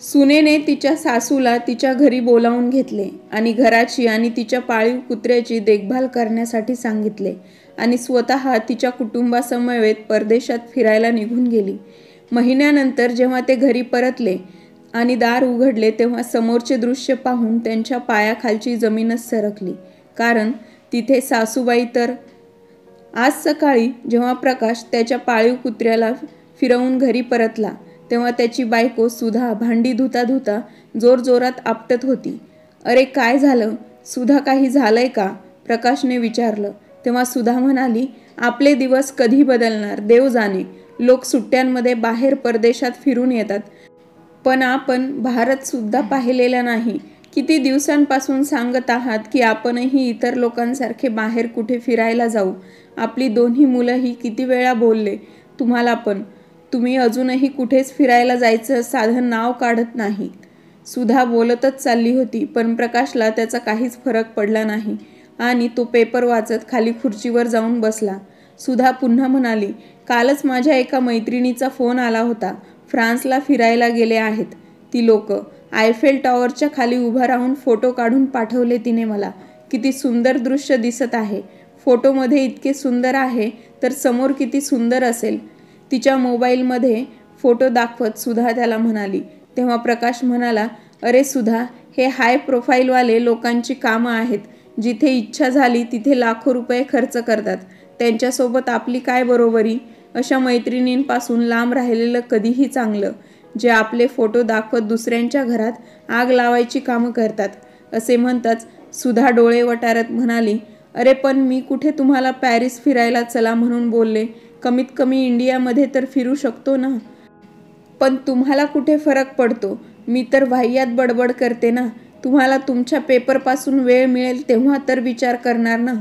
सुनेने तिच्या सासूला तिच्या घरी बोलावून घेतले आणि घराची आणि तिच्या पाळीव कुत्र्याची देखभाल करण्यासाठी सांगितले आणि स्वतः तिच्या कुटुंबासमवेत परदेशात फिरायला निघून गेली. महिन्यानंतर जेव्हा ते घरी परतले आणि दार उघडले तेव्हा समोरचे दृश्य पाहून त्यांच्या पायाखालची जमीनच सरकली, कारण तिथे सासूबाई तर. आज सकाळी जेव्हा प्रकाश त्याच्या पाळीव कुत्र्याला फिरवून घरी परतला तेव्हा त्याची बायको सुधा भांडी धुता धुता जोरजोरात आपटत होती. अरे काय झालं सुधा, काही झालंय का? प्रकाशने विचारलं. तेव्हा सुधा म्हणाली, आपले दिवस कधी बदलणार देव जाणे. लोक सुट्ट्यांमध्ये बाहेर परदेशात फिरून येतात, पण आपण भारत सुद्धा पाहिलेला नाही. किती दिवसांपासून सांगत आहात की आपणही इतर लोकांसारखे बाहेर कुठे फिरायला जाऊ. आपली दोन्ही मुलंही किती वेळा बोलले तुम्हाला, पण तुम्ही अजूनही कुठेच फिरायला जायचं साधं नाव काढत नाही. सुधा बोलतच चालली होती, पण प्रकाशला त्याचा काहीच फरक पडला नाही आणि तो पेपर वाचत खाली खुर्चीवर जाऊन बसला. सुधा पुन्हा म्हणाली, कालच माझ्या एका मैत्रिणीचा फोन आला होता. फ्रान्सला फिरायला गेले आहेत ती लोक. आयफेल टॉवरच्या खाली उभा राहून फोटो काढून पाठवले तिने मला. किती सुंदर दृश्य दिसत आहे. फोटोमध्ये इतके सुंदर आहे तर समोर किती सुंदर असेल. तिच्या मोबाईलमध्ये फोटो दाखवत सुधा त्याला म्हणाली. तेव्हा प्रकाश म्हणाला, अरे सुधा, हे हाय प्रोफाईलवाले लोकांची कामं आहेत. जिथे इच्छा झाली तिथे लाखो रुपये खर्च करतात. त्यांच्यासोबत आपली काय बरोबरी? अशा मैत्रिणींपासून लांब राहिलेलं कधीही चांगलं, जे आपले फोटो दाखवत दुसऱ्यांच्या घरात आग लावायची कामं करतात. असे म्हणताच सुधा डोळे वटारत म्हणाली, अरे पण मी कुठे तुम्हाला पॅरिस फिरायला चला म्हणून बोलले. कमीत कमी इंडियामध्ये तर फिरू शकतो ना. पण तुम्हाला कुठे फरक पडतो? मी तर वाह्यात बडबड करते ना. तुम्हाला तुमच्या पेपरपासून वेळ मिळेल तेव्हा तर विचार करणार ना.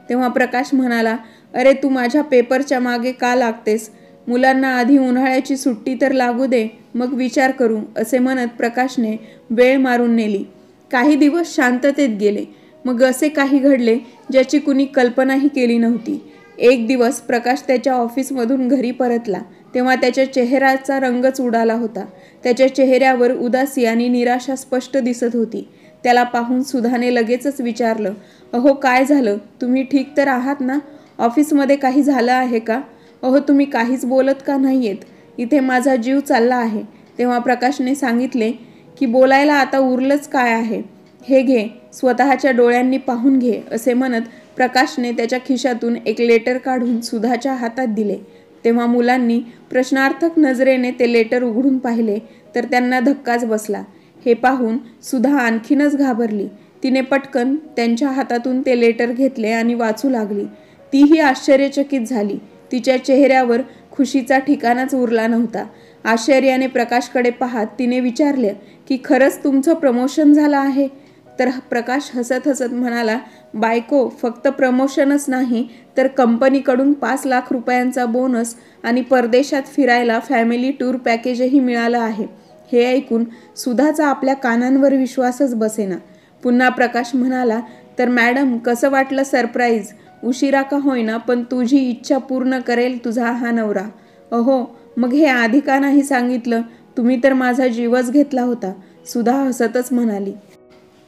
तेव्हा प्रकाश म्हणाला, अरे तू माझ्या पेपरच्या मागे का लागतेस? मुलांना आधी उन्हाळ्याची सुट्टी तर लागू दे, मग विचार करू. असे म्हणत प्रकाशने वेळ मारून नेली. काही दिवस शांततेत गेले. मग असे काही घडले ज्याची कुणी कल्पनाही केली नव्हती. एक दिवस प्रकाश त्याच्या ऑफिसमधून घरी परतला तेव्हा त्याच्या चेहऱ्याचा रंगच उडाला होता. त्याच्या चेहऱ्यावर उदासी आणि निराशा स्पष्ट दिसत होती. त्याला पाहून सुधाने लगेचच विचारलं, अहो काय झालं? तुम्ही ठीक तर आहात ना? ऑफिसमध्ये काही झालं आहे का? अहो तुम्ही काहीच बोलत का नाहीयेत? इथे माझा जीव चालला आहे. तेव्हा प्रकाशने सांगितले की बोलायला आता उरलंच काय आहे? हे घे, स्वतःच्या डोळ्यांनी पाहून घे. असे म्हणत प्रकाशने त्याच्या खिशातून एक लेटर काढून सुधाच्या हातात दिले. तेव्हा मुलांनी प्रश्नार्थक नजरेने ते लेटर उघडून पाहिले तर त्यांना धक्काच बसला. हे पाहून सुधा आणखीनच घाबरली. तिने पटकन त्यांच्या हातातून ते लेटर घेतले आणि वाचू लागली. तीही आश्चर्यचकित झाली. तिच्या चेहऱ्यावर खुशीचा ठिकाणाच उरला नव्हता. आश्चर्याने प्रकाशकडे पाहत तिने विचारले की खरंच तुमचं प्रमोशन झालं आहे? तर प्रकाश हसत हसत म्हणाला, बायको, फक्त प्रमोशनच नाही तर कंपनीकडून 5 लाख रुपयांचा बोनस आणि परदेशात फिरायला फॅमिली टूर पॅकेजही मिळालं आहे. हे ऐकून सुधाचा आपल्या कानांवर विश्वासच बसेना. पुन्हा प्रकाश म्हणाला, तर मॅडम कसं वाटलं सरप्राईज? उशिरा का होईना पण तुझी इच्छा पूर्ण करेल तुझा हा नवरा. अहो मग हे आधी का नाही सांगितलं? तुम्ही तर माझा जीवच घेतला होता. सुधा हसतच म्हणाली.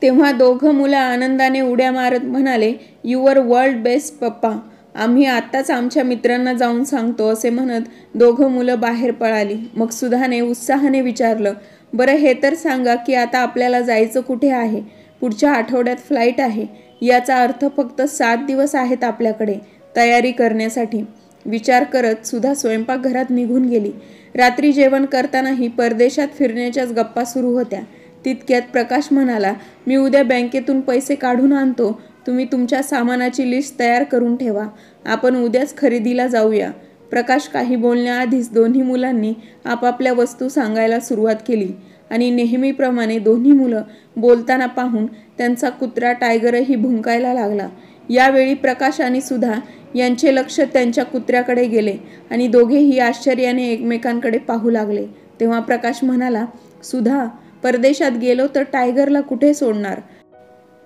तेव्हा दोघं मुलं आनंदाने उड्या मारत म्हणाले, युअर वर्ल्ड बेस्ट पप्पा. आम्ही आत्ताच आमच्या मित्रांना जाऊन सांगतो. असे म्हणत दोघं मुलं बाहेर पळाली. मग सुधाने उत्साहाने विचारलं, बरं हे तर सांगा की आता आपल्याला जायचं कुठे आहे? पुढच्या आठवड्यात फ्लाईट आहे. याचा अर्थ फक्त 7 दिवस आहेत आपल्याकडे तयारी करण्यासाठी. विचार करत सुधा स्वयंपाकघरात निघून गेली. रात्री जेवण करतानाही परदेशात फिरण्याच्याच गप्पा सुरू होत्या. तितक्यात प्रकाश म्हणाला, मी उद्या बँकेतून पैसे काढून आणतो. तुम्ही तुमच्या सामानाची लिस्ट तयार करून ठेवा. आपण उद्याच खरेदीला जाऊया. प्रकाश काही बोलण्याआधीच दोन्ही मुलांनी आपापल्या वस्तू सांगायला सुरुवात केली आणि नेहमीप्रमाणे दोन्ही मुलं बोलताना पाहून त्यांचा कुत्रा टायगरही भुंकायला लागला. यावेळी प्रकाश आणि सुधा यांचे लक्ष त्यांच्या कुत्र्याकडे गेले आणि दोघेही आश्चर्याने एकमेकांकडे पाहू लागले. तेव्हा प्रकाश म्हणाला, सुधा, परदेशात गेलो तर टायगरला कुठे सोडणार?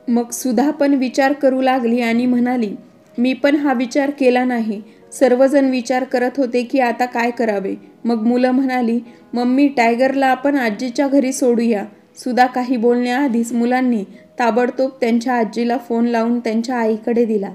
मग सुधा पण विचार करू लागली आणि म्हणाली, मी पण हा विचार केला नाही. सर्वजण विचार करत होते की आता काय करावे. मग मुलं म्हणाली, मम्मी टायगरला आपण आजीच्या घरी सोडूया. सुधा काही बोलण्याआधीच मुलांनी ताबडतोब त्यांच्या आजीला फोन लावून त्यांच्या आईकडे दिला.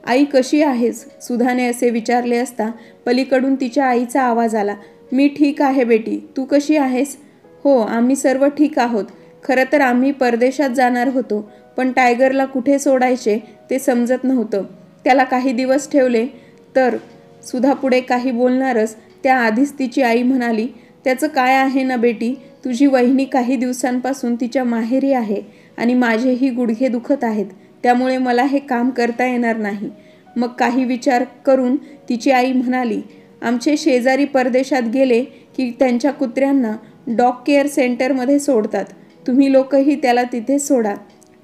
आई कशी आहेस? सुधाने असे विचारले असता पलीकडून तिच्या आईचा आवाज आला, मी ठीक आहे बेटी, तू कशी आहेस? हो, आम्ही सर्व ठीक आहोत. खरं तर आम्ही परदेशात जाणार होतो, पण टायगरला कुठे सोडायचे ते समजत नव्हतं. त्याला काही दिवस ठेवले तर. सुधा पुढे काही बोलणारच त्याआधीच तिची आई म्हणाली, त्याचं काय आहे ना बेटी, तुझी वहिनी काही दिवसांपासून तिच्या माहेरी आहे आणि माझेही गुडघे दुखत आहेत, त्यामुळे मला हे काम करता येणार नाही. मग काही विचार करून तिची आई म्हणाली, आमचे शेजारी परदेशात गेले की त्यांच्या कुत्र्यांना डॉग केअर सेंटरमध्ये सोडतात. तुम्ही लोकही त्याला तिथे सोडा.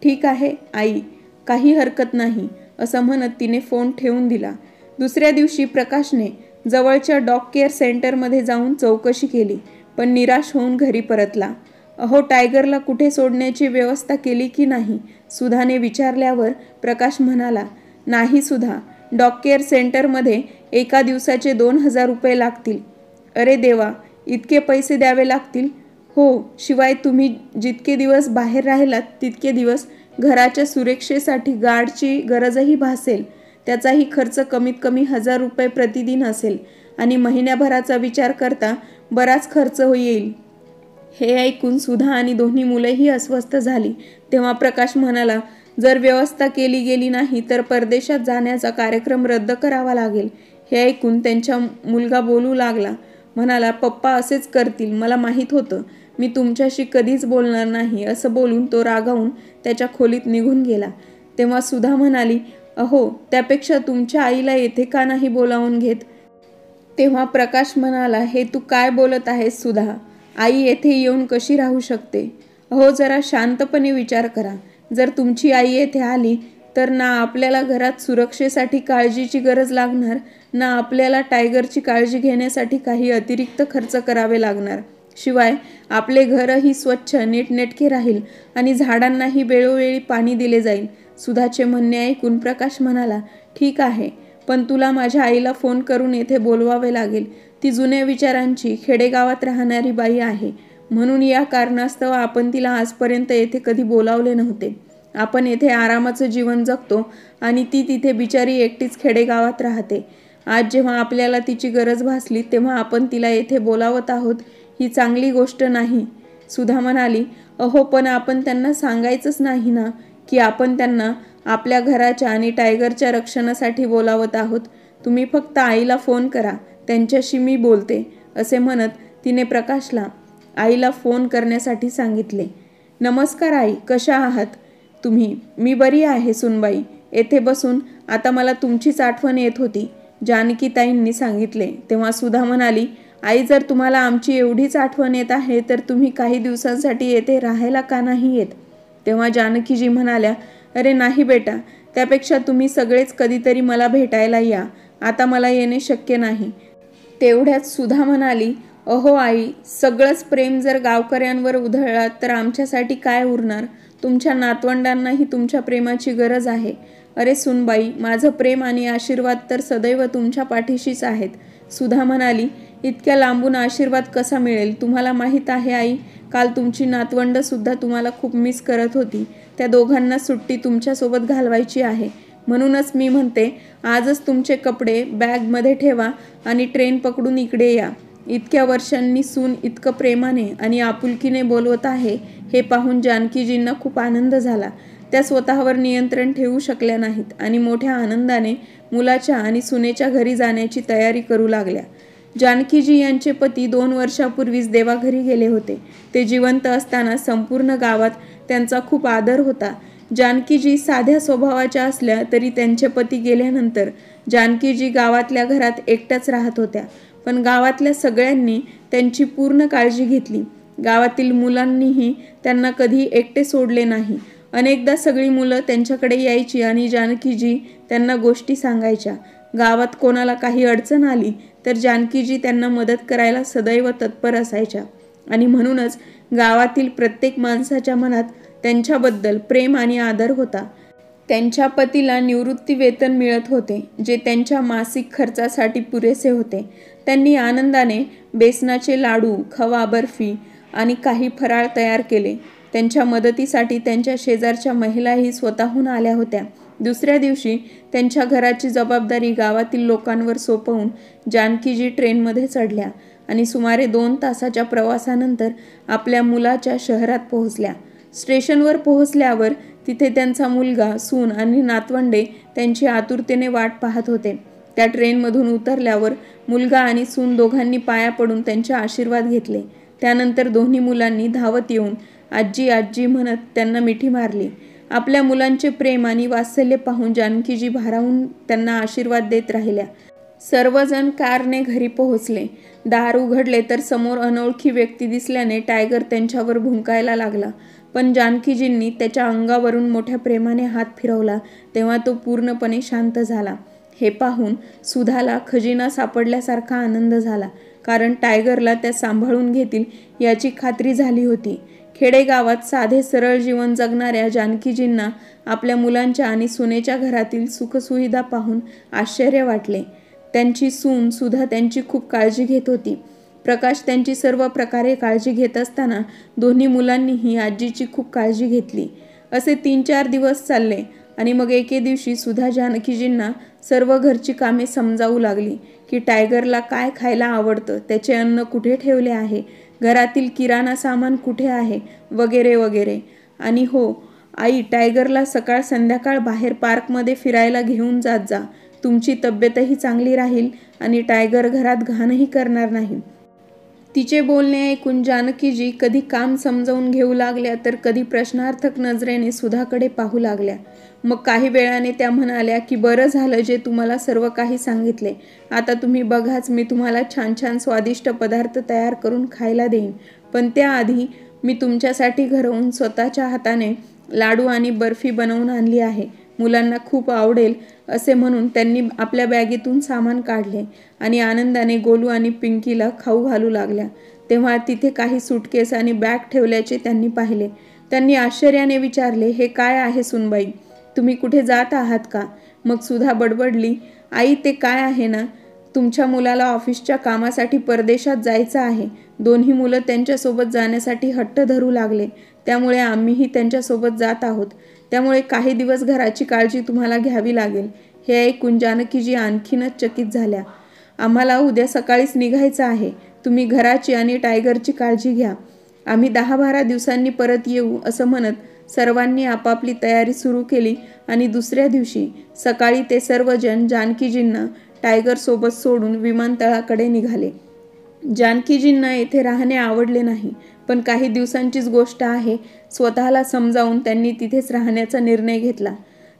ठीक आहे आई, काही हरकत नाही, असं म्हणत तिने फोन ठेवून दिला. दुसऱ्या दिवशी प्रकाशने जवळच्या डॉग केअर सेंटरमध्ये जाऊन चौकशी केली, पण निराश होऊन घरी परतला. अहो, टायगरला कुठे सोडण्याची व्यवस्था केली की नाही? सुधाने विचारल्यावर प्रकाश म्हणाला, नाही सुधा, डॉग केअर सेंटरमध्ये एका दिवसाचे 2,000 रुपये लागतील. अरे देवा, इतके पैसे द्यावे लागतील? हो, शिवाय तुम्ही जितके दिवस बाहेर राहिलात तितके दिवस घराच्या सुरक्षेसाठी गार्डची गरजही भासेल. त्याचाही खर्च कमीत कमी 1,000 रुपये प्रतिदिन असेल आणि महिन्याभराचा विचार करता बराच खर्च येईल. हे ऐकून सुधा आणि दोन्ही मुलंही अस्वस्थ झाली. तेव्हा प्रकाश म्हणाला, जर व्यवस्था केली गेली नाही तर परदेशात जाण्याचा कार्यक्रम रद्द करावा लागेल. हे ऐकून त्यांचा मुलगा बोलू लागला, म्हणाला, पप्पा असेच करतील, मला माहीत होतं. मी तुमच्याशी कधीच बोलणार नाही, असं बोलून तो रागावून त्याच्या खोलीत निघून गेला. तेव्हा सुधा म्हणाली, अहो, त्यापेक्षा तुमच्या आईला येथे का नाही बोलावून घेत? तेव्हा प्रकाश म्हणाला, हे तू काय बोलत आहेस सुधा? आई येथे येऊन कशी राहू शकते? अहो, जरा शांतपणे विचार करा. जर तुमची आई येथे आली तर ना आपल्याला घरात सुरक्षेसाठी काळजीची गरज लागणार, ना आपल्याला टायगरची काळजी घेण्यासाठी काही अतिरिक्त खर्च करावे लागणार. शिवाय आपले घरही स्वच्छ नीटनेटके राहील आणि झाडांनाही वेळोवेळी पाणी दिले जाईल. सुधाचे म्हणणे ऐकून प्रकाश म्हणाला, ठीक आहे, पण तुला माझ्या आईला फोन करून येथे बोलवावे लागेल. ती जुन्या विचारांची खेडेगावात राहणारी बाई आहे, म्हणून या कारणास्तव आपण तिला आजपर्यंत येथे कधी बोलावले नव्हते. आपण येथे आरामाचं जीवन जगतो आणि ती तिथे बिचारी एकटीच खेडेगावात राहते. आज जेव्हा आपल्याला तिची गरज भासली तेव्हा आपण तिला येथे बोलावत आहोत, ही चांगली गोष्ट नाही. सुधा म्हणाली, अहो, पण आपण त्यांना सांगायचंच नाही ना की आपण त्यांना आपल्या घराच्या आणि टायगरच्या रक्षणासाठी बोलावत आहोत. तुम्ही फक्त आईला फोन करा, त्यांच्याशी मी बोलते, असे म्हणत तिने प्रकाशला आईला फोन करण्यासाठी सांगितले. नमस्कार आई, कशा आहात तुम्ही? मी बरी आहे सुनबाई, येथे बसून आता मला तुमचीच आठवण येत होती, जानकीताईंनी सांगितले. तेव्हा सुधा म्हणाली, आई, जर तुम्हाला आमची एवढीच आठवण येत आहे तर तुम्ही काही दिवसांसाठी येथे राहायला का नाही येत? तेव्हा जानकीजी म्हणाल्या, अरे नाही बेटा, त्यापेक्षा तुम्ही सगळेच कधीतरी मला भेटायला या, आता मला येणे शक्य नाही. तेवढ्यात सुधा म्हणाली, अहो आई, सगळंच प्रेम जर गावकऱ्यांवर उधळलात तर आमच्यासाठी काय उरणार? तुमच्या नातवंडांनाही तुमच्या प्रेमाची गरज आहे. अरे सुनबाई, माझं प्रेम आणि आशीर्वाद तर सदैव तुमच्या पाठीशीच आहेत. सुधा म्हणाली, इतक्या लांबून आशीर्वाद कसा मिळेल? तुम्हाला माहीत आहे आई, काल तुमची नातवंडसुद्धा तुम्हाला खूप मिस करत होती. त्या दोघांना सुट्टी तुमच्यासोबत घालवायची आहे, म्हणूनच मी म्हणते, आजच तुमचे कपडे बॅगमध्ये ठेवा आणि ट्रेन पकडून इकडे या. इतक्या वर्षांनी सून इतकं प्रेमाने आणि आपुलकीने बोलवत आहे हे पाहून जानकीजींना खूप आनंद झाला. त्या स्वतःवर नियंत्रण ठेवू शकल्या नाहीत आणि मोठ्या आनंदाने मुलाच्या आणि सुनेच्या घरी जाण्याची तयारी करू लागल्या. जानकीजी यांचे पती 2 वर्षापूर्वीच देवाघरी गेले होते. ते जिवंत असताना संपूर्ण गावात त्यांचा खूप आदर होता. जानकीजी साध्या स्वभावाच्या असल्या तरी त्यांचे पती गेल्यानंतर जानकीजी गावातल्या घरात एकट्याच राहत होत्या, पण गावातल्या सगळ्यांनी त्यांची पूर्ण काळजी घेतली. गावातील मुलांनीही त्यांना कधी एकटे सोडले नाही. अनेकदा सगळी मुलं त्यांच्याकडे यायची आणि जानकीजी त्यांना गोष्टी सांगायच्या. गावात कोणाला काही अडचण आली तर जानकीजी त्यांना मदत करायला सदैव तत्पर असायच्या आणि म्हणूनच गावातील प्रत्येक माणसाच्या मनात त्यांच्याबद्दल प्रेम आणि आदर होता. त्यांच्या पतीला निवृत्ती वेतन मिळत होते, जे त्यांच्या मासिक खर्चासाठी पुरेसे होते. त्यांनी आनंदाने बेसनाचे लाडू, खवा बर्फी आणि काही फराळ तयार केले. त्यांच्या मदतीसाठी त्यांच्या शेजारच्या महिलाही स्वतःहून आल्या होत्या. दुसऱ्या दिवशी त्यांच्या घराची जबाबदारी गावातील लोकांवर सोपवून जानकीजी ट्रेनमध्ये चढल्या आणि सुमारे 2 तासाच्या प्रवासानंतर आपल्या मुलाच्या शहरात पोहोचल्या. स्टेशनवर पोहोचल्यावर तिथे त्यांचा मुलगा, सून आणि नातवंडे त्यांची आतुरतेने वाट पाहत होते. त्या ट्रेनमधून उतरल्यावर मुलगा आणि सून दोघांनी पाया पडून त्यांचे आशीर्वाद घेतले. त्यानंतर दोन्ही मुलांनी धावत येऊन आजी आजी म्हणत त्यांना मिठी मारली. आपल्या मुलांचे प्रेम आणि वात्सल्य पाहून जानकीजी भारावून त्यांना आशीर्वाद देत राहिल्या. सर्वजण कारने घरी पोहोचले. दार उघडले तर समोर अनोळखी व्यक्ती दिसल्याने टायगर त्यांच्यावर भुंकायला लागला. पण जानकीजींनी त्याच्या अंगावरून मोठ्या प्रेमाने हात फिरवला तेव्हा तो पूर्णपणे शांत झाला. हे पाहून सुधाला खजिना सापडल्यासारखा आनंद झाला, कारण टायगरला त्या सांभाळून घेतील याची खात्री झाली होती. खेडेगावात साधे सरळ जीवन जगणाऱ्या जानकीजींना आपल्या मुलांच्या आणि सुनेच्या घरातील सुखसुविधा पाहून आश्चर्य वाटले. त्यांची सून सुधा त्यांची खूप काळजी घेत होती. प्रकाश त्यांची सर्व प्रकारे काळजी घेत असताना दोन्ही मुलांनीही आजीची खूप काळजी घेतली. असे 3-4 दिवस चालले आणि मग एके दिवशी सुधा जानकीजींना सर्व घरची कामे समजावू लागली की टायगरला काय खायला आवडतं, त्याचे अन्न कुठे ठेवले आहे, घरातील किराणा सामान कुठे आहे, वगैरे वगैरे. आणि हो आई, टायगरला सकाळ संध्याकाळ बाहेर पार्कमध्ये फिरायला घेऊन जात जा. तुमची तब्येतही चांगली राहील आणि टायगर घरात घाणही करणार नाही. तिचे बोलणे ऐकून जानकीजी कधी काम समजावून घेऊ लागल्या तर कधी प्रश्नार्थक नजरेने सुधाकडे पाहू लागल्या. मग काही वेळाने त्या म्हणाल्या की बरं झालं जे तुम्हाला सर्व काही सांगितले. आता तुम्ही बघाच, मी तुम्हाला छान छान स्वादिष्ट पदार्थ तयार करून खायला देईन. पण त्याआधी मी तुमच्यासाठी घरवून स्वतःच्या हाताने लाडू आणि बर्फी बनवून आणली आहे. मुलांना खूप आवडेल असे म्हणून त्यांनी आपल्या बॅगेतून सामान काढले आणि आनंदाने गोलू आणि पिंकीला खाऊ घालू लागल्या. तेव्हा तिथे काही सुटकेस आणि बॅग ठेवल्याचे त्यांनी पाहिले. त्यांनी आश्चर्याने विचारले, हे काय आहे सुनबाई, तुम्ही कुठे जात आहात का? मग सुधा बडबडली, आई ते काय आहे ना, तुमच्या मुलाला ऑफिसच्या कामासाठी परदेशात जायचं आहे. दोन्ही मुलं त्यांच्यासोबत जाण्यासाठी हट्ट धरू लागले, त्यामुळे आम्हीही त्यांच्यासोबत जात आहोत. त्यामुळे काही दिवस घराची काळजी तुम्हाला घ्यावी लागेल. हे ऐकून जानकीजी आणखीनच चकित झाल्या. आम्हाला उद्या सकाळीच निघायचं आहे. तुम्ही घराची आणि टायगरची काळजी घ्या. आम्ही 10-12 दिवसांनी परत येऊ असं म्हणत सर्वांनी आपापली तयारी सुरू केली आणि दुसऱ्या दिवशी सकाळी ते सर्वजण जानकीजींना टायगर सोबत सोडून विमानतळाकडे निघाले. जानकीजींना येथे राहणे आवडले नाही, पण काही दिवसांचीच गोष्ट आहे, स्वतःला समजावून त्यांनी तिथेच राहण्याचा निर्णय घेतला.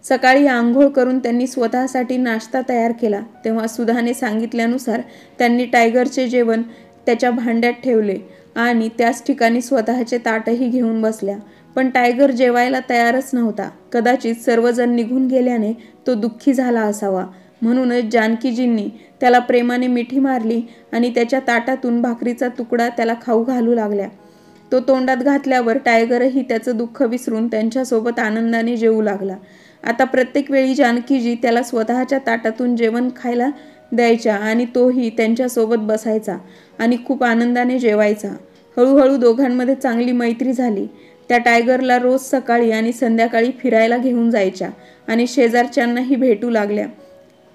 सकाळी आंघोळ करून त्यांनी स्वतःसाठी नाश्ता तयार केला. तेव्हा सुधाने सांगितल्यानुसार त्यांनी टायगरचे जेवण त्याच्या भांड्यात ठेवले आणि त्याच ठिकाणी स्वतःचे ताटही घेऊन बसल्या. पण टायगर जेवायला तयारच नव्हता. कदाचित सर्वजण निघून गेल्याने तो दुःखी झाला असावा. म्हणूनच जानकीजींनी त्याला प्रेमाने मिठी मारली आणि त्याच्या ताटातून भाकरीचा तुकडा त्याला खाऊ घालू लागल्या. तो तोंडात घातल्यावर टायगरही त्याचं दुःख विसरून त्यांच्यासोबत आनंदाने जेवू लागला. आता प्रत्येक वेळी जानकीजी त्याला स्वतःच्या ताटातून जेवण खायला द्यायच्या आणि तोही त्यांच्यासोबत बसायचा आणि खूप आनंदाने जेवायचा. हळूहळू दोघांमध्ये चांगली मैत्री झाली. त्या टायगरला रोज सकाळी आणि संध्याकाळी फिरायला घेऊन जायच्या आणि शेजारच्यांनाही भेटू लागल्या.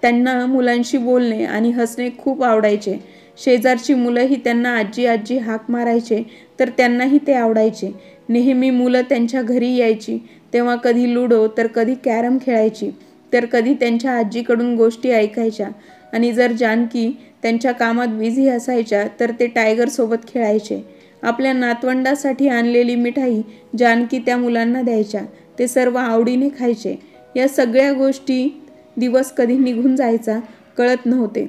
त्यांना मुलांशी बोलणे आणि हसणे खूप आवडायचे. शेजारची मुलंही त्यांना आजी आजी हाक मारायचे तर त्यांनाही ते आवडायचे. नेहमी मुलं त्यांच्या घरी यायची तेव्हा कधी लुडो तर कधी कॅरम खेळायची, तर कधी त्यांच्या आजीकडून गोष्टी ऐकायच्या. आणि जर जानकी त्यांच्या कामात बिझी असायच्या तर ते टायगरसोबत खेळायचे. आपल्या नातवंडासाठी आणलेली मिठाई जानकी त्या मुलांना द्यायच्या. ते सर्व आवडीने खायचे. या सगळ्या गोष्टी दिवस कधी निघून जायचा कळत नव्हते.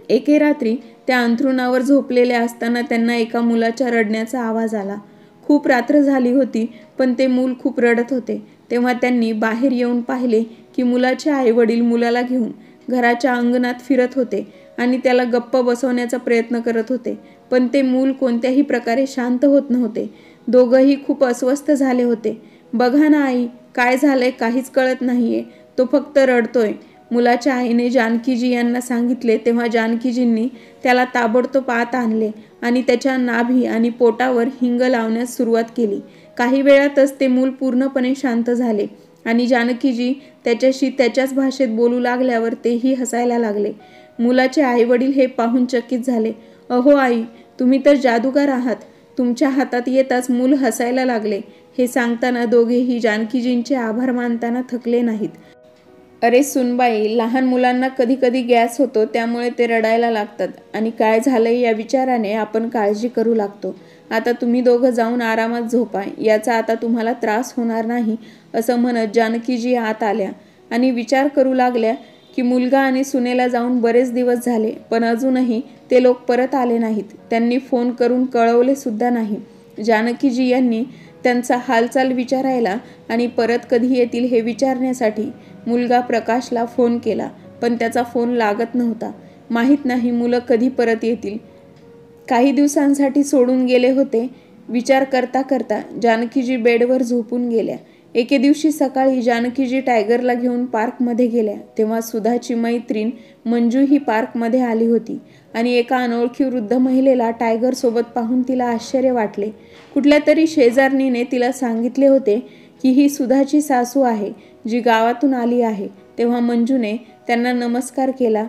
एके रात्री त्या अंथरुणावर झोपलेल्या असताना त्यांना एका मुलाच्या रडण्याचा आवाज आला. खूप रात्र झाली होती, पण ते मूल खूप रडत होते. तेव्हा त्यांनी बाहेर येऊन पाहिले की मुलाचे आईवडील मुलाला घेऊन घराच्या अंगणात फिरत होते आणि त्याला गप्प बसवण्याचा प्रयत्न करत होते. पण ते मूल कोणत्याही प्रकारे शांत होत नव्हते. दोघंही खूप अस्वस्थ झाले होते. बघा ना आई, काय झालंय काहीच कळत नाहीये, तो फक्त रडतोय. मुलाच्या आईने जानकीजी यांना सांगितले तेव्हा जानकीजींनी त्याला ताबडतोब आत आणले आणि त्याच्या नाभी आणि पोटावर हिंग लावण्यास सुरुवात केली. काही वेळातच ते मूल पूर्णपणे शांत झाले आणि जानकीजी त्याच्याशी त्याच्याच भाषेत बोलू लागल्यावर तेही हसायला लागले. मुलाचे आईवडील हे पाहून चकित झाले. अहो आई, तुम्ही तर जादूगार आहात. तुमच्या हातात येताच मूल हसायला लागले. हे सांगताना दोघेही जानकीजींचे आभार मानताना थकले नाहीत. अरे सुनबाई, लहान मुलांना कधी कधी गॅस होतो, त्यामुळे ते रडायला लागतात आणि काय झालंय या विचाराने आपण काळजी करू लागतो. आता तुम्ही दोघं जाऊन आरामात झोपा, याचा आता तुम्हाला त्रास होणार नाही, असं म्हणत जानकीजी आत आल्या आणि विचार करू लागल्या की मुलगा आणि सुनेला जाऊन बरेच दिवस झाले, पण अजूनही ते लोक परत आले नाहीत. त्यांनी फोन करून कळवले सुद्धा नाही. जानकीजी यांनी त्यांचा हालचाल विचारायला आणि परत कधी येतील हे विचारण्यासाठी मुलगा प्रकाशला फोन केला, पण त्याचा फोन लागत नव्हता. माहीत नाही मुलं कधी परत येतील. काही दिवसांसाठी सोडून गेले होते. विचार करता करता जानकीजी बेडवर झोपून गेल्या. एके दिवशी सकाळी जानकीजी टायगरला घेऊन पार्कमध्ये गेल्या तेव्हा सुधाची मैत्रीण मंजू ही पार्कमध्ये आली होती आणि एका अनोळखी वृद्ध महिलेला टायगर सोबत पाहून तिला आश्चर्य वाटले. कुठल्या तरी शेजारणीने तिला सांगितले होते की ही सुधाची सासू आहे जी गावातून आली आहे. तेव्हा मंजूने त्यांना नमस्कार केला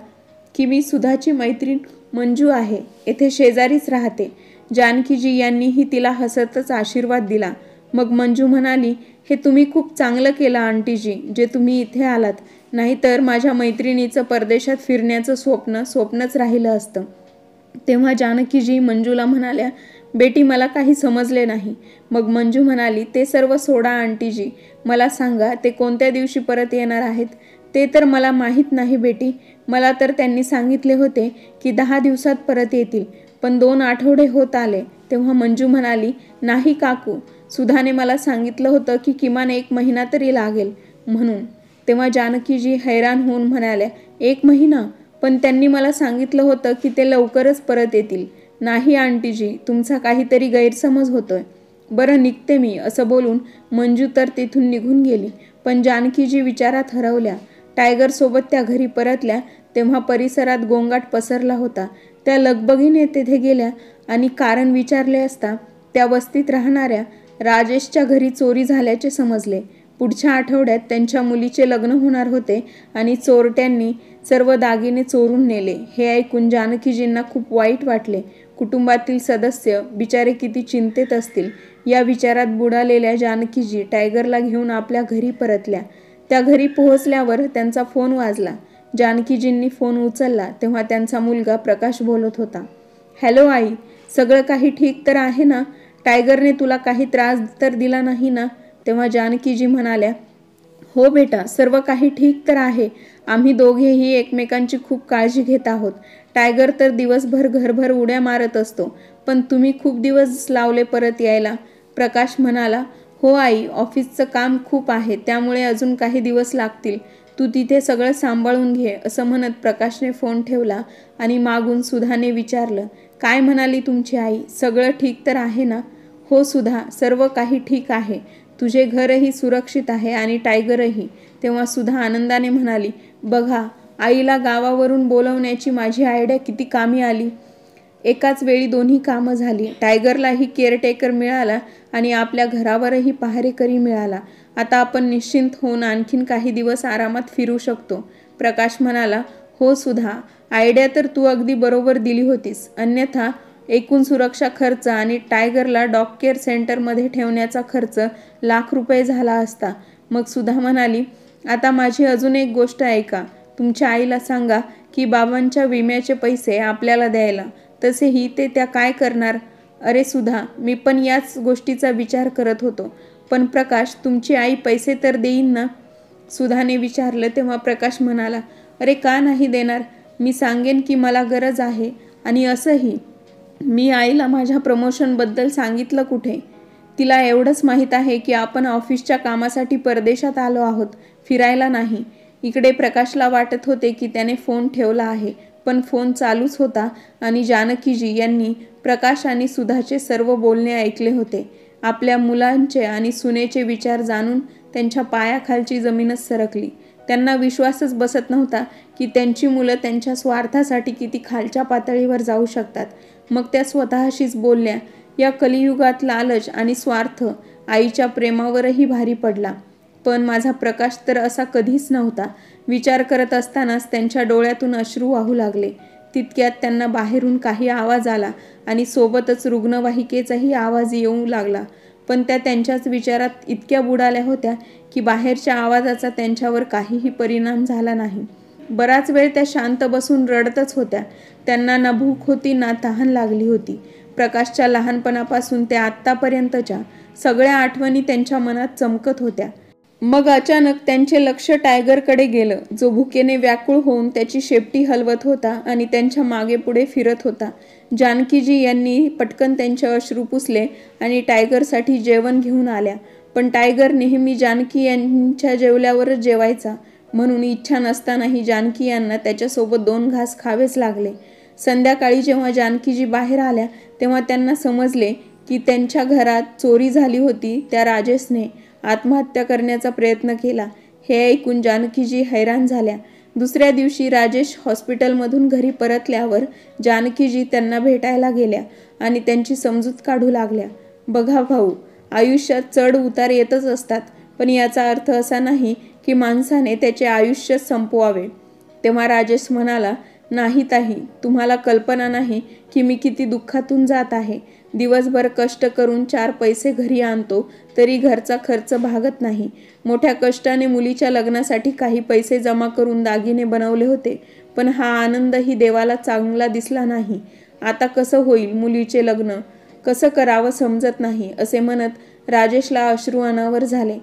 की मी सुधाची मैत्रीण मंजू आहे, येथे शेजारीच राहते. जानकीजी यांनीही तिला हसतच आशीर्वाद दिला. मग मंजू म्हणाली, हे तुम्ही खूप चांगलं केलं आंटीजी, जे तुम्ही इथे आलात, नाहीतर माझ्या मैत्रिणीचं परदेशात फिरण्याचं स्वप्नच राहिलं असतं. तेव्हा जानकीजी मंजूला म्हणाल्या, बेटी मला काही समजले नाही. मग मंजू म्हणाली, ते सर्व सोडा आंटीजी, मला सांगा ते कोणत्या दिवशी परत येणार आहेत. ते तर मला माहीत नाही बेटी. मला तर त्यांनी सांगितले होते की 10 दिवसात परत येतील, पण 2 आठवडे होत आले. तेव्हा मंजू म्हणाली, नाही काकू, सुधाने मला सांगितलं होतं की किमान 1 महिना तरी लागेल म्हणून. तेव्हा जानकीजी हैराण होऊन म्हणाल्या, 1 महिना? पण त्यांनी मला सांगितलं होतं की ते लवकरच परत येतील. नाही आंटीजी, तुमचा काहीतरी गैरसमज होतोय. बरं निघते मी, असं बोलून मंजू तर तिथून निघून गेली. पण जानकीजी विचारात हरवल्या. टायगर सोबत त्या घरी परतल्या तेव्हा परिसरात गोंगाट पसरला होता. त्या लगबगीने तेथे गेल्या आणि कारण विचारले असता त्या वस्तीत राहणाऱ्या राजेशच्या घरी चोरी झाल्याचे समजले. पुढच्या आठवड्यात त्यांच्या मुलीचे लग्न होणार होते आणि चोरट्यांनी सर्व दागिने चोरून नेले. हे ऐकून जानकीजींना खूप वाईट वाटले. कुटुंबातील सदस्य बिचारे किती चिंतेत असतील या विचारात बुडालेल्या जानकीजी टायगरला घेऊन आपल्या घरी परतल्या. त्या घरी पोहोचल्यावर त्यांचा फोन वाजला. जानकीजींनी फोन उचलला तेव्हा त्यांचा मुलगा प्रकाश बोलत होता. हॅलो आई, सगळं काही ठीक तर आहे ना? टायगरने तुला काही त्रास तर दिला नाही ना? तेव्हा जानकीजी म्हणाल्या, हो बेटा, सर्व काही ठीक तर आहे. आम्ही दोघेही एकमेकांची खूप काळजी घेत आहोत. टायगर तर दिवसभर घरभर उड्या मारत असतो, पण तुम्ही खूप दिवस लावले परत यायला. प्रकाश म्हणाला, हो आई, ऑफिसचं काम खूप आहे, त्यामुळे अजून काही दिवस लागतील. तू तिथे सगळं सांभाळून घे, असं म्हणत प्रकाशने फोन ठेवला आणि मागून सुधाने विचारलं, काय म्हणाली तुमची आई? सगळं ठीक तर आहे ना? हो सुधा, सर्व काही ठीक आहे. तुझे घरही सुरक्षित आहे आणि टायगरही. तेव्हा सुधा आनंदाने म्हणाली, बघा, आईला गावावरून बोलवण्याची माझी आयडिया किती कामी आली. एकाच वेळी दोन्ही कामं झाली. टायगरलाही केअरटेकर मिळाला आणि आपल्या घरावरही पहारेकरी मिळाला. आता आपण निश्चिंत होऊन आणखीन काही दिवस आरामात फिरू शकतो. प्रकाश म्हणाला, हो सुधा, आयडिया तर तू अगदी बरोबर दिली होतीस. अन्यथा एकूण सुरक्षा खर्च आणि टायगरला डॉग केअर सेंटरमध्ये ठेवण्याचा खर्च लाख रुपये झाला असता. मग सुधा म्हणाली, आता माझी अजून एक गोष्ट ऐका. तुमच्या आईला सांगा की बाबांच्या विम्याचे पैसे आपल्याला द्यायला. तसेही ते त्या काय करणार? अरे सुधा, मी पण याच गोष्टीचा विचार करत होतो. पण प्रकाश, तुमची आई पैसे तर देईन ना? सुधाने विचारलं. तेव्हा प्रकाश म्हणाला, अरे का नाही देणार? मी सांगेन की मला गरज आहे. आणि असंही मी आईला माझ्या प्रमोशनबद्दल सांगितलं कुठे? तिला एवढंच माहीत आहे की आपण ऑफिसच्या कामासाठी परदेशात आलो आहोत, फिरायला नाही. इकडे प्रकाशला वाटत होते की त्याने फोन ठेवला आहे, पण फोन चालूच होता आणि जानकीजी यांनी प्रकाश आणि सुधाचे सर्व बोलणे ऐकले होते. आपल्या मुलांचे आणि सुनेचे विचार जाणून त्यांच्या पायाखालची जमीनच सरकली. त्यांना विश्वासच बसत नव्हता की त्यांची मुलं त्यांच्या स्वार्थासाठी किती खालच्या पातळीवर जाऊ शकतात. मग त्या स्वतःशीच बोलल्या, या कलियुगात लालच आणि स्वार्थ आईच्या प्रेमावरही भारी पडला. पण माझा प्रकाश तर असा कधीच नव्हता. विचार करत असतानाच त्यांच्या डोळ्यातून अश्रू वाहू लागले. तितक्यात त्यांना बाहेरून काही आवाज आला आणि सोबतच रुग्णवाहिकेचाही आवाज येऊ लागला. पण त्या त्यांच्याच विचारात इतक्या बुडाल्या होत्या की बाहेरच्या आवाजाचा त्यांच्यावर काहीही परिणाम झाला नाही. बराच वेळ त्या शांत बसून रडतच होत्या. त्यांना ना भूक होती ना तहान लागली होती. प्रकाशच्या लहानपणापासून ते आत्तापर्यंतच्या सगळ्या आठवणी त्यांच्या मनात चमकत होत्या. मग अचानक त्यांचे लक्ष टायगरकडे गेलं, जो भुकेने व्याकुळ होऊन त्याची शेपटी हलवत होता आणि त्यांच्या मागे पुढे फिरत होता. जानकीजी यांनी पटकन त्यांचे अश्रू पुसले आणि टायगरसाठी जेवण घेऊन आल्या. पण टायगर नेहमी जानकी यांच्या जेवल्यावरच जेवायचा, म्हणून इच्छा नसतानाही जानकी यांना त्याच्यासोबत 2 घास खावेच लागले. संध्याकाळी जेव्हा जानकीजी बाहेर आल्या तेव्हा त्यांना समजले की त्यांच्या घरात चोरी झाली होती. त्या राजेशने आत्महत्या करण्याचा प्रयत्न केला. हे ऐकून जानकीजी हैराण झाल्या. दुसऱ्या दिवशी राजेश हॉस्पिटलमधून घरी परतल्यावर जानकीजी त्यांना भेटायला गेल्या आणि त्यांची समजूत काढू लागल्या. बघा भाऊ, आयुष्यात चढ उतार येतच असतात, पण याचा अर्थ असा नाही की माणसाने त्याचे आयुष्य संपवावे. तेव्हा राजेश म्हणाला, नाही ताई, तुम्हाला कल्पना नाही की मी किती दुःखातून जात आहे. दिवसभर कष्ट करून 4 पैसे घरी आणतो तरी घरचा खर्च भागत नाही. मोठ्या कष्टाने मुलीच्या लग्नासाठी काही पैसे जमा करून दागिने बनवले होते, पण हा आनंदही देवाला चांगला दिसला नाही. आता कसं होईल मुलीचे लग्न, कसं करावं समजत नाही, असे म्हणत राजेशला अश्रू अनावर झाले.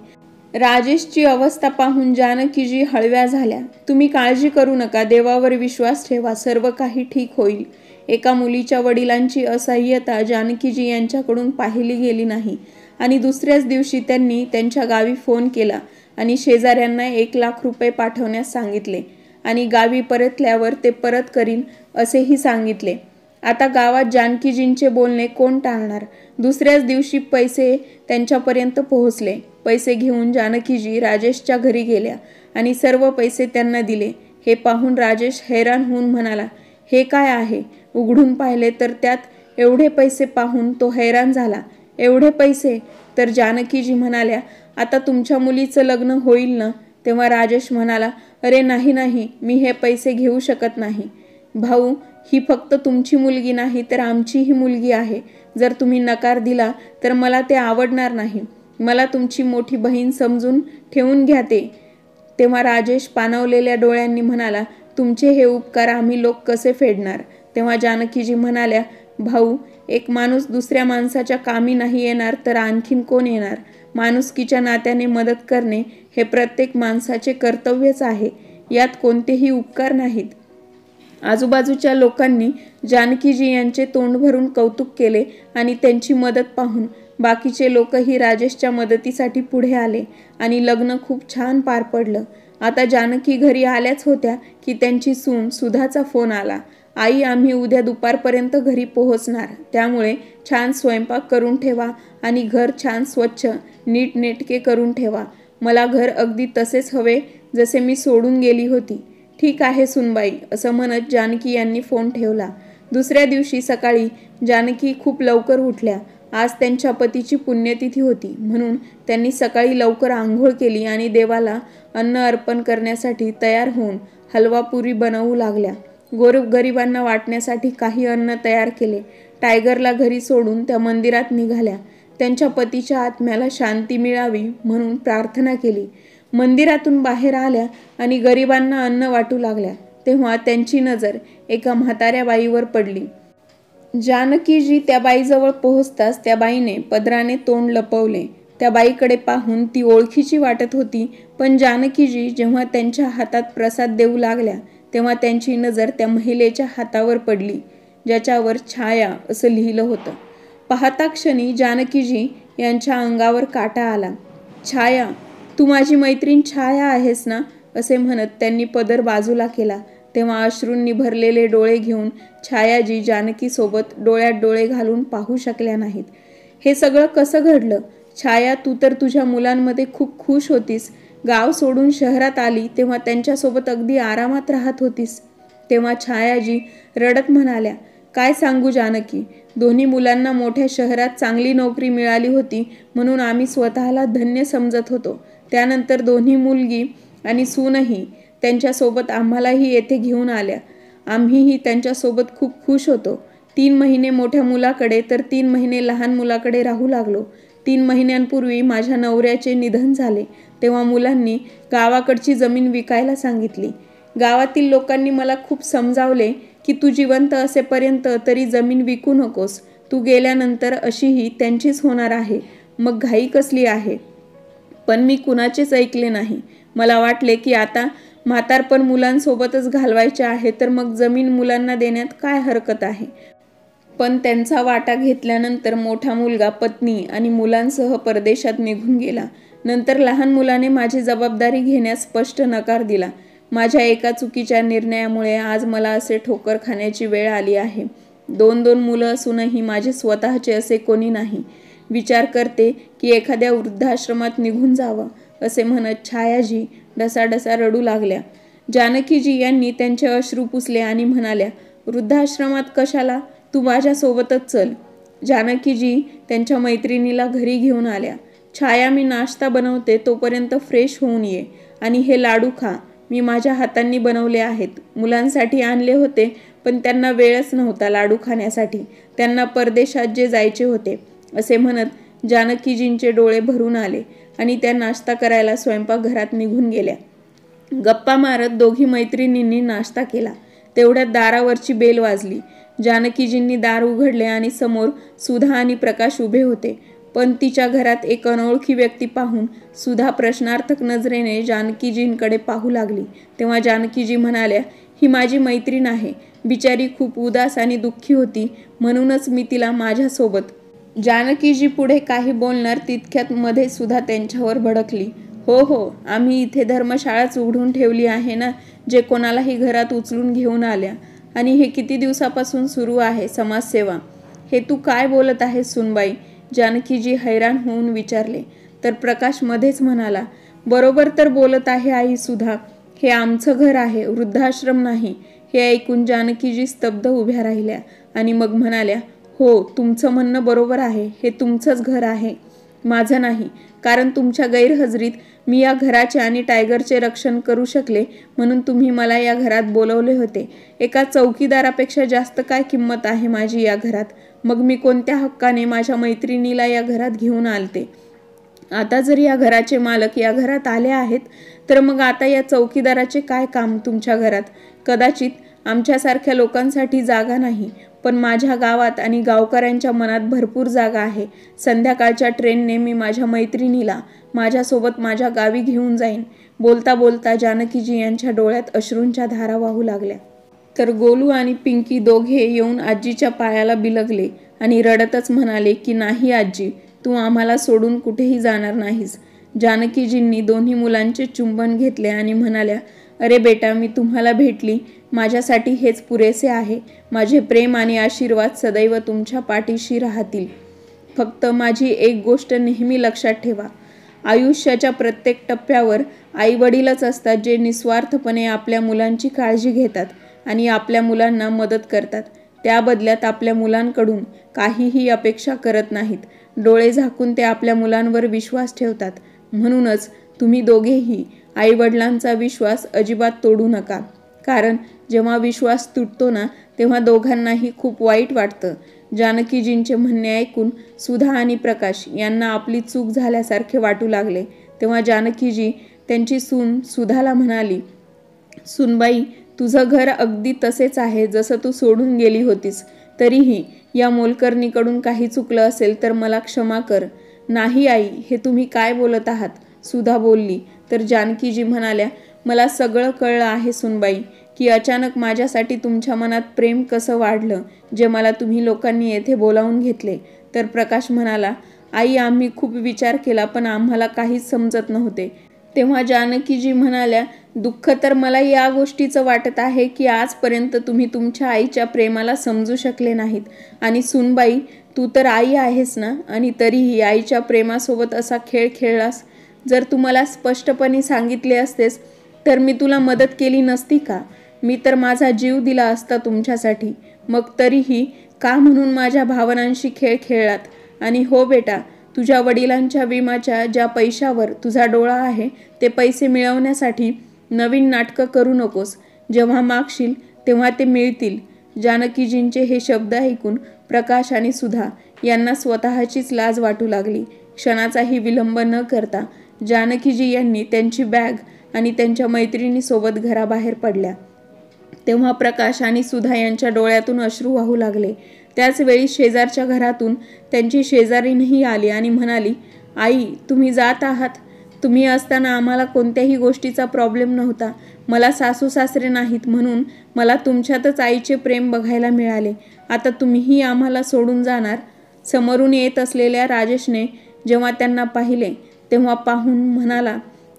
राजेशची अवस्था पाहून जानकीजी हळव्या झाल्या. तुम्ही काळजी करू नका, देवावर विश्वास ठेवा, सर्व काही ठीक होईल. एका मुलीच्या वडिलांची असहाय्यता जानकीजी यांच्याकडून पाहिली गेली नाही आणि दुसऱ्याच दिवशी त्यांनी त्यांच्या गावी फोन केला आणि शेजाऱ्यांना 1 लाख रुपये पाठवण्यास सांगितले आणि गावी परतल्यावर ते परत करीन असेही सांगितले. आता गावात जानकीजींचे बोलणे कोण टाळणार. दुसऱ्याच दिवशी पैसे त्यांच्यापर्यंत पोहोचले. पैसे घेऊन जानकीजी राजेशच्या घरी गेल्या आणि सर्व पैसे त्यांना दिले. हे पाहून राजेश हैराण होऊन म्हणाला, हे काय आहे. उघडून पाहिले तर त्यात एवढे पैसे पाहून तो हैराण झाला. एवढे पैसे. तर जानकीजी म्हणाल्या, आता तुमच्या मुलीचं लग्न होईल ना. तेव्हा राजेश म्हणाला, अरे नाही नाही, मी हे पैसे घेऊ शकत नाही. भाऊ, ही फक्त तुमची मुलगी नाही तर आमचीही मुलगी आहे. जर तुम्ही नकार दिला तर मला ते आवडणार नाही. मला तुमची मोठी बहीण समजून ठेवून घ्या ते. तेव्हा राजेश पाणावलेल्या डोळ्यांनी म्हणाला, तुमचे हे उपकार आम्ही लोक कसे फेडणार. तेव्हा जानकीजी म्हणाल्या, भाऊ, एक माणूस दुसऱ्या माणसाच्या कामी नाही येणार तर आणखीन कोण येणार. माणुसकीच्या नात्याने मदत करणे हे प्रत्येक माणसाचे कर्तव्यच आहे. यात कोणतेही उपकार नाहीत. आजूबाजूच्या लोकांनी जानकीजी यांचे तोंड भरून कौतुक केले आणि त्यांची मदत पाहून बाकीचे लोकही राजेशच्या मदतीसाठी पुढे आले आणि लग्न खूप छान पार पडलं. आता जानकी घरी आल्याच होत्या की त्यांची सून सुधाचा फोन आला. आई, आम्ही उद्या दुपारपर्यंत घरी पोहोचणार, त्यामुळे छान स्वयंपाक करून ठेवा आणि घर छान स्वच्छ नीटनेटके करून ठेवा. मला घर अगदी तसेच हवे जसे मी सोडून गेली होती. ठीक आहे सुनबाई, असं म्हणत जानकी यांनी फोन ठेवला. दुसऱ्या दिवशी सकाळी जानकी खूप लवकर उठल्या. आज त्यांच्या पतीची पुण्यतिथी होती, म्हणून त्यांनी सकाळी लवकर आंघोळ केली आणि देवाला अन्न अर्पण करण्यासाठी तयार होऊन हलवा पुरी बनवू लागल्या. गोरगरिबांना वाटण्यासाठी काही अन्न तयार केले. टायगरला घरी सोडून त्या मंदिरात निघाल्या. त्यांच्या पतीच्या आत्म्याला शांती मिळावी म्हणून प्रार्थना केली. मंदिरातून बाहेर आल्या आणि गरिबांना अन्न वाटू लागल्या. तेव्हा त्यांची नजर एका म्हाताऱ्या बाईवर पडली. जानकीजी त्या बाईजवळ पोहोचताच त्या बाईने पदराने तोंड लपवले. त्या बाईकडे पाहून ती ओळखीची वाटत होती, पण जानकीजी जेव्हा त्यांच्या हातात प्रसाद देऊ लागल्या तेव्हा त्यांची नजर त्या महिलेच्या हातावर पडली, ज्याच्यावर छाया असं लिहिलं होतं. पाहता क्षणी जानकीजी यांच्या अंगावर काटा आला. छाया, तू माझी मैत्रीण छाया आहेस ना, असे म्हणत त्यांनी पदर बाजूला केला. तेव्हा अश्रूंनी भरलेले डोळे घेऊन छायाजी जानकीसोबत डोळ्यात डोळे घालून पाहू शकल्या नाहीत. हे सगळं कसं घडलं? छाया, तू तर तुझ्या मुलांमध्ये खूप खुश होतीस. गाव सोडून शहरात आली तेव्हा त्यांच्यासोबत अगदी आरामात राहत होतीस. तेव्हा छायाजी रडत म्हणाल्या, काय सांगू जानकी, दोन्ही मुलांना मोठ्या शहरात चांगली नोकरी मिळाली होती म्हणून आम्ही स्वतःला धन्य समजत होतो. त्यानंतर दोन्ही मुलगी आणि सूनही त्यांच्यासोबत आम्हालाही येथे घेऊन आल्या. आम्हीही त्यांच्यासोबत खूप खुश होतो. 3 महिने मोठ्या मुलाकडे तर 3 महिने लहान मुलाकडे राहू लागलो. 3 महिन्यांपूर्वी माझ्या नवऱ्याचे निधन झाले. तेव्हा मुलांनी गावाकडची जमीन विकायला सांगितली. गावातील लोकांनी मला खूप समजावले की तू जिवंत असेपर्यंत तरी जमीन विकू नकोस. तू गेल्यानंतर अशीही त्यांचीच होणार आहे. मग घाई कसली आहे? पण मी कुणाचेच ऐकले नाही. मला वाटले की आता म्हातारपण मुलांसोबतच घालवायचे आहे तर मग जमीन मुलांना देण्यात काय हरकत आहे. पण त्यांचा वाटा घेतल्यानंतर मोठा मुलगा पत्नी आणि मुलांसह परदेशात निघून गेला. नंतर लहान मुलाने माझी जबाबदारी घेण्यास स्पष्ट नकार दिला. माझ्या एका चुकीच्या निर्णयामुळे आज मला असे ठोकर खाण्याची वेळ आली आहे. 2 मुलं असूनही माझे स्वतःचे असे कोणी नाही. विचार करते की एखाद्या वृद्धाश्रमात निघून जावं, असे म्हणत छायाजी ढसाढसा रडू लागल्या. जानकीजी यांनी त्यांचे अश्रू पुसले आणि म्हणाल्या, वृद्धाश्रमात कशाला? तू माझ्यासोबतच चल. जानकीजी त्यांच्या मैत्रिणीला घरी घेऊन आल्या. छाया, मी नाश्ता बनवते, तोपर्यंत फ्रेश होऊन ये आणि हे लाडू खा. मी माझ्या हातांनी बनवले आहेत. मुलांसाठी आणले होते पण त्यांना वेळच नव्हता लाडू खाण्यासाठी. त्यांना परदेशात जे जायचे होते, असे म्हणत जानकीजींचे डोळे भरून आले आणि त्या नाश्ता करायला स्वयंपाकघरात निघून गेल्या. गप्पा मारत दोघी मैत्रिणींनी नाश्ता केला. तेवढ्यात दारावरची बेल वाजली. जानकीजींनी दार उघडले आणि समोर सुधा आणि प्रकाश उभे होते. पण तिच्या घरात एक अनोळखी व्यक्ती पाहून सुधा प्रश्नार्थक नजरेने जानकीजींकडे पाहू लागली. तेव्हा जानकीजी म्हणाल्या, ही माझी मैत्रीण आहे. बिचारी खूप उदास आणि दुःखी होती म्हणूनच मी तिला माझ्यासोबत. जानकीजी पुढे काही बोलणार तितक्यात मध्ये सुधा त्यांच्यावर भडकली. हो, आम्ही इथे धर्मशाळाच उघडून ठेवली आहे ना, जे कोणालाही घरात उचलून घेऊन आल्या. आणि हे किती दिवसापासून सुरू आहे समाजसेवा. हे तू काय बोलत आहेस सुनबाई? जानकीजी हैराण होऊन विचारले. तर प्रकाश मध्येच म्हणाला, बरोबर तर बोलत आहे आई सुधा. हे आमचं घर आहे, वृद्धाश्रम नाही. हे ऐकून जानकीजी स्तब्ध उभ्या राहिल्या आणि मग म्हणाल्या, हो, तुमचं म्हणणं बरोबर आहे. हे तुमचंच घर आहे, माझं नाही. कारण तुमच्या गैरहजेरीत मी या घराचे आणि टायगरचे रक्षण करू शकले म्हणून तुम्ही मला या घरात बोलवले होते. एका चौकीदारापेक्षा जास्त काय किंमत आहे माझी या घरात? मग मी कोणत्या हक्काने माझ्या मैत्रिणीला या घरात घेऊन आलते? आता जर या घराचे मालक या घरात आले आहेत तर मग आता या चौकीदाराचे काय काम तुमच्या घरात? कदाचित आमच्यासारख्या लोकांसाठी जागा नाही, पण माझ्या गावात आणि गावकऱ्यांच्या मनात भरपूर जागा आहे. संध्याकाळच्या ट्रेनने मी माझ्या मैत्रिणीला माझ्यासोबत माझ्या गावी घेऊन जाईन. बोलता बोलता जानकीजी यांच्या डोळ्यात अश्रूंच्या धारा वाहू लागल्या. तर गोलू आणि पिंकी दोघे येऊन आजीच्या पायाला बिलगले आणि रडतच म्हणाले की नाही आजी, तू आम्हाला सोडून कुठेही जाणार नाहीस. जानकीजींनी दोन्ही मुलांचे चुंबन घेतले आणि म्हणाल्या, अरे बेटा, मी तुम्हाला भेटली, माझ्यासाठी हेच पुरेसे आहे. माझे प्रेम आणि आशीर्वाद सदैव तुमच्या पाठीशी राहतील. फक्त माझी एक गोष्ट नेहमी लक्षात ठेवा. आयुष्याच्या प्रत्येक टप्प्यावर आईवडीलच असतात जे निस्वार्थपणे आपल्या मुलांची काळजी घेतात आणि आपल्या मुलांना मदत करतात. त्या बदल्यात आपल्या मुलांकडून काहीही अपेक्षा करत नाहीत. डोळे झाकून ते आपल्या मुलांवर विश्वास ठेवतात. म्हणूनच तुम्ही दोघेही आईवडिलांचा विश्वास अजिबात तोडू नका. कारण जेव्हा विश्वास तुटतो ना, तेव्हा दोघांनाही खूप वाईट वाटतं. जानकीजींचे म्हणणे ऐकून सुधा आणि प्रकाश यांना आपली चूक झाल्यासारखे वाटू लागले. तेव्हा जानकीजी त्यांची सून सुधाला म्हणाली, सुनबाई, तुझं घर अगदी तसेच आहे जसं तू सोडून गेली होतीस. तरीही या मोलकरणीकडून काही चुकलं असेल तर मला क्षमा कर. नाही आई, हे तुम्ही काय बोलत आहात? सुधा बोलली. तर जानकीजी म्हणाल्या, मला सगळं कळलं आहे सुनबाई, की अचानक माझ्यासाठी तुमच्या मनात प्रेम कसं वाढलं, जे मला तुम्ही लोकांनी येथे बोलावून घेतले. तर प्रकाश म्हणाला, आई, आम्ही खूप विचार केला पण आम्हाला काहीच समजत नव्हते. तेव्हा जानकीजी म्हणाल्या, दुःख तर मला या गोष्टीचं वाटत आहे की आजपर्यंत तुम्ही तुमच्या आईच्या प्रेमाला समजू शकले नाहीत. आणि सुनबाई, तू तर आई आहेस ना, आणि तरीही आईच्या प्रेमासोबत असा खेळ खेळलास. जर तू मला स्पष्टपणे सांगितले असतेस तर मी तुला मदत केली नसती का? मी तर माझा जीव दिला असता तुमच्यासाठी. मग तरीही का म्हणून माझ्या भावनांशी खेळ खेळलात? आणि हो बेटा, तुझ्या वडिलांच्या विम्याच्या ज्या पैशावर तुझा डोळा आहे ते पैसे मिळवण्यासाठी नवीन नाटकं करू नकोस. जेव्हा मागशील तेव्हा ते मिळतील. जानकीजींचे हे शब्द ऐकून प्रकाश आणि सुधा यांना स्वतःचीच लाज वाटू लागली. क्षणाचाही विलंब न करता जानकीजी यांनी त्यांची बॅग आणि त्यांच्या मैत्रिणीसोबत घराबाहेर पडल्या. तेव्हा प्रकाश आणि सुधा यांच्या डोळ्यातून अश्रू वाहू लागले. त्याच वेळी शेजारच्या घरातून त्यांची शेजारीणही आली आणि म्हणाली, आई, तुम्ही जात आहात? तुम्ही असताना आम्हाला कोणत्याही गोष्टीचा प्रॉब्लेम नव्हता. मला सासू सासरे नाहीत म्हणून मला तुमच्यातच आईचे प्रेम बघायला मिळाले. आता तुम्हीही आम्हाला सोडून जाणार? समोरून येत असलेल्या राजेशने जेव्हा त्यांना पाहिले तेव्हा पाहून म्हणाला,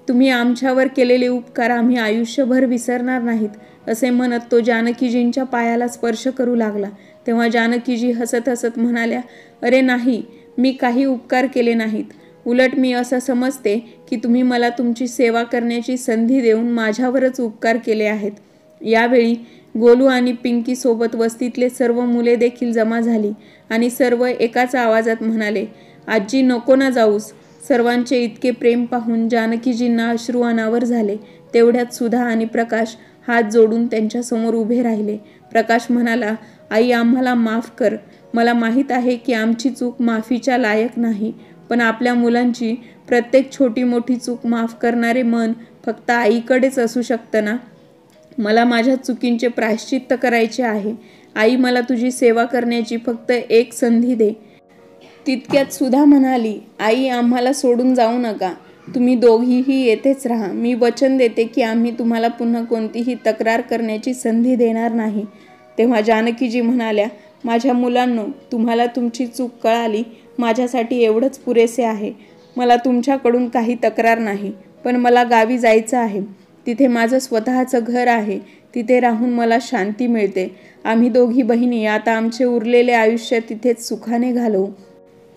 तुम्ही आमच्यावर केलेले उपकार आम्ही आयुष्यभर विसरणार नाहीत. असे म्हणत तो जानकीजींच्या पायाला स्पर्श करू लागला. तेव्हा जानकीजी हसत हसत म्हणाल्या, अरे नाही, मी काही उपकार केले नाहीत. उलट मी असं समजते की तुम्ही मला तुमची सेवा करण्याची संधी देऊन माझ्यावरच उपकार केले आहेत. यावेळी गोलू आणि पिंकी सोबत वस्तीतले सर्व मुले देखील जमा झाली आणि सर्व एकाच आवाजात म्हणाले, आजी, नको ना जाऊस. सर्वांचे इतके प्रेम पाहून जानकीजींना अश्रू अनावर झाले. तेवढ्यात सुधा आणि प्रकाश हात जोडून त्यांच्यासमोर उभे राहिले. प्रकाश म्हणाला, आई, आम्हाला माफ कर. मला माहीत आहे की आमची चूक माफीच्या लायक नाही, पण आपल्या मुलांची प्रत्येक छोटी मोठी चूक माफ करणारे मन फक्त आईकडेच असू शकतं ना. मला माझ्या चुकींचे प्रायश्चित्त करायचे आहे. आई, मला तुझी सेवा करण्याची फक्त एक संधी दे. तितक्यात सुधा म्हणाली, आई, आम्हाला सोडून जाऊ नका. तुम्ही दोघीही येथेच राहा. मी वचन देते की आम्ही तुम्हाला पुन्हा कोणतीही तक्रार करण्याची संधी देणार नाही. तेव्हा जानकीजी म्हणाल्या, माझ्या मुलांनो, तुम्हाला तुमची चूक कळाली. माझ्यासाठी एवढंच पुरेसे आहे. मला तुमच्याकडून काही तक्रार नाही, पण मला गावी जायचं आहे. तिथे माझं स्वतःचं घर आहे. तिथे राहून मला शांती मिळते. आम्ही दोघी बहिणी आता आमचे उरलेले आयुष्य तिथेच सुखाने घालवू.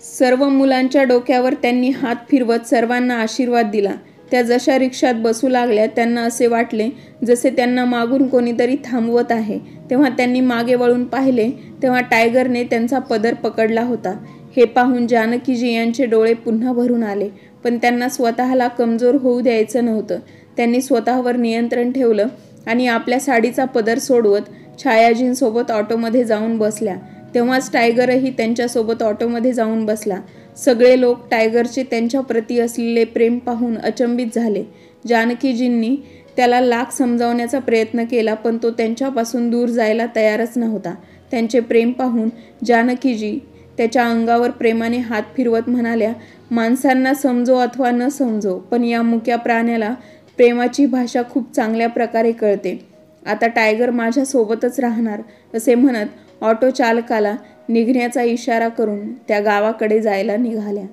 सर्व मुलांच्या डोक्यावर त्यांनी हात फिरवत सर्वांना आशीर्वाद दिला. त्या जशा रिक्षात बसू लागल्या त्यांना असे वाटले जसे त्यांना मागून कोणीतरी थांबवत आहे. तेव्हा त्यांनी मागे वळून पाहिले तेव्हा टायगरने त्यांचा पदर पकडला होता. हे पाहून जानकीजी यांचे डोळे पुन्हा भरून आले, पण त्यांना स्वतःला कमजोर होऊ द्यायचं नव्हतं. त्यांनी स्वतःवर नियंत्रण ठेवलं आणि आपल्या साडीचा पदर सोडवत छायाजींसोबत ऑटोमध्ये जाऊन बसल्या. तेव्हाच टायगरही त्यांच्यासोबत ऑटोमध्ये जाऊन बसला. सगळे लोक टायगरचे त्यांच्या प्रती असलेले प्रेम पाहून अचंबित झाले. जानकीजींनी त्याला लाख समजावण्याचा प्रयत्न केला, पण तो त्यांच्यापासून दूर जायला तयारच नव्हता. त्यांचे प्रेम पाहून जानकीजी त्याच्या अंगावर प्रेमाने हात फिरवत म्हणाल्या, माणसांना समजो अथवा न समजो, पण या मुक्या प्राण्याला प्रेमाची भाषा खूप चांगल्या प्रकारे कळते. आता टायगर माझ्यासोबतच राहणार. असे म्हणत ऑटो चालकाला निघण्याचा इशारा करून त्या गावाकडे जायला निघाल्या.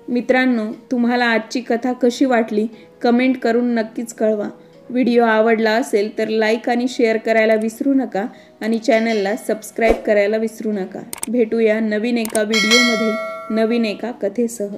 मित्रांनो, तुम्हाला आजची कथा कशी वाटली कमेंट करून नक्कीच कळवा. व्हिडिओ आवडला असेल तर लाईक आणि शेअर करायला विसरू नका आणि चॅनलला सबस्क्राईब करायला विसरू नका. भेटूया नवीन एका व्हिडिओमध्ये नवीन एका कथेसह.